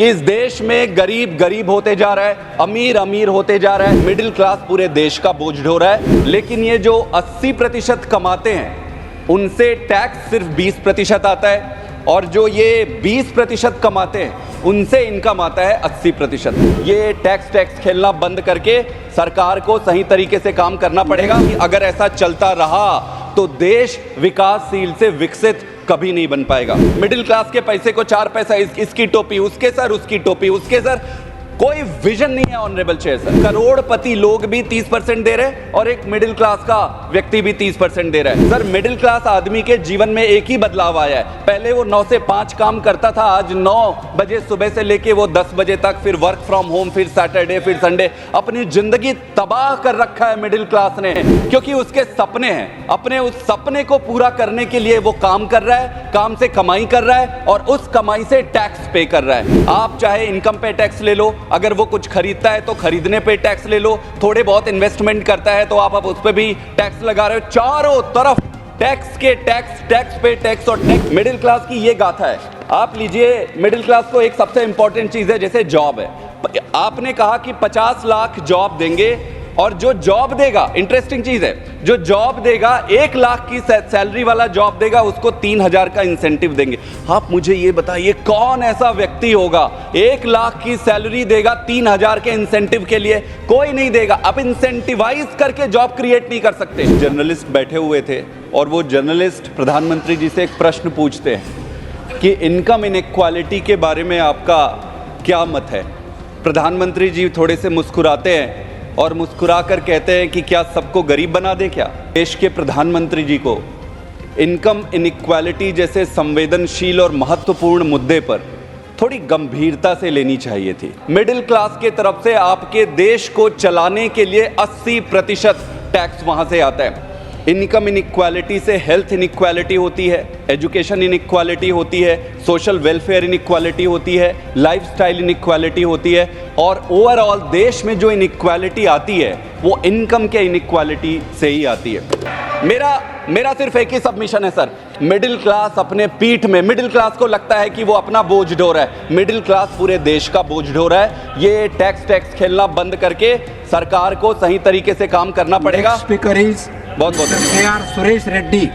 कि इस देश में गरीब गरीब होते जा रहा है, अमीर अमीर होते जा रहा है, मिडिल क्लास पूरे देश का बोझ ढो रहा है। लेकिन ये जो 80% कमाते हैं उनसे टैक्स सिर्फ 20% आता है, और जो ये 20% कमाते हैं उनसे इनकम आता है 80%। ये टैक्स खेलना बंद करके सरकार को सही तरीके से काम करना पड़ेगा। कि अगर ऐसा चलता रहा तो देश विकासशील से विकसित कभी नहीं बन पाएगा। मिडिल क्लास के पैसे को 4 पैसा, इसकी टोपी उसके सर, उसकी टोपी उसके सर, कोई विजन नहीं है ऑनरेबल चेयर सर। करोड़पति लोग भी 30% दे रहे हैं और एक मिडिल क्लास का व्यक्ति भी 30% दे रहा है। सर मिडिल क्लास आदमी के जीवन में एक ही बदलाव आया है। पहले वो 9 से 5 काम करता था, आज 9 बजे सुबह से लेके वो 10 बजे तक, फिर वर्क फ्रॉम होम, फिर सैटरडे, फिर संडे। अपनी जिंदगी तबाह कर रखा है मिडिल क्लास ने, क्योंकि उसके सपने हैं। अपने उस सपने को पूरा करने के लिए वो काम कर रहा है, काम से कमाई कर रहा है और उस कमाई से टैक्स पे कर रहा है। आप चाहे इनकम पे टैक्स ले लो, अगर वो कुछ खरीदता है तो खरीदने पे टैक्स ले लो, थोड़े बहुत इन्वेस्टमेंट करता है तो आप उस पे भी टैक्स लगा रहे हो। चारों तरफ टैक्स के टैक्स, टैक्स पे टैक्स और टैक्स। मिडिल क्लास की ये गाथा है। आप लीजिए, मिडिल क्लास को एक सबसे इंपॉर्टेंट चीज है जैसे जॉब है। आपने कहा कि 50 लाख जॉब देंगे, और जो जॉब देगा, इंटरेस्टिंग चीज है, जो जॉब देगा 1 लाख की सैलरी वाला जॉब देगा, उसको 3000 का इंसेंटिव देंगे। आप मुझे ये बताइए कौन ऐसा व्यक्ति होगा 1 लाख की सैलरी देगा 3000 के इंसेंटिव के लिए? कोई नहीं देगा। आप इंसेंटिवाइज करके जॉब क्रिएट नहीं कर सकते। जर्नलिस्ट बैठे हुए थे और वो जर्नलिस्ट प्रधानमंत्री जी से एक प्रश्न पूछते हैं कि इनकम इनइक्वालिटी के बारे में आपका क्या मत है। प्रधानमंत्री जी थोड़े से मुस्कुराते हैं और मुस्कुराकर कहते हैं कि क्या सबको गरीब बना दें क्या? देश के प्रधानमंत्री जी को इनकम इनइक्वालिटी जैसे संवेदनशील और महत्वपूर्ण मुद्दे पर थोड़ी गंभीरता से लेनी चाहिए थी। मिडिल क्लास के तरफ से आपके देश को चलाने के लिए 80% टैक्स वहां से आता है। इनकम इनइक्वालिटी से हेल्थ इनइक्वालिटी होती है, एजुकेशन इनइक्वालिटी होती है, सोशल वेलफेयर इनइक्वालिटी होती है, लाइफस्टाइल इनइक्वालिटी होती है, और ओवरऑल देश में जो इनइक्वालिटी आती है वो इनकम के इनइक्वालिटी से ही आती है। मेरा सिर्फ एक ही सबमिशन है सर, मिडिल क्लास अपने पीठ में, मिडिल क्लास को लगता है कि वो अपना बोझ ढो रहा है, मिडिल क्लास पूरे देश का बोझ ढो रहा है। ये टैक्स खेलना बंद करके सरकार को सही तरीके से काम करना पड़ेगा। स्पीकर इज बहुत सुरेश रेड्डी।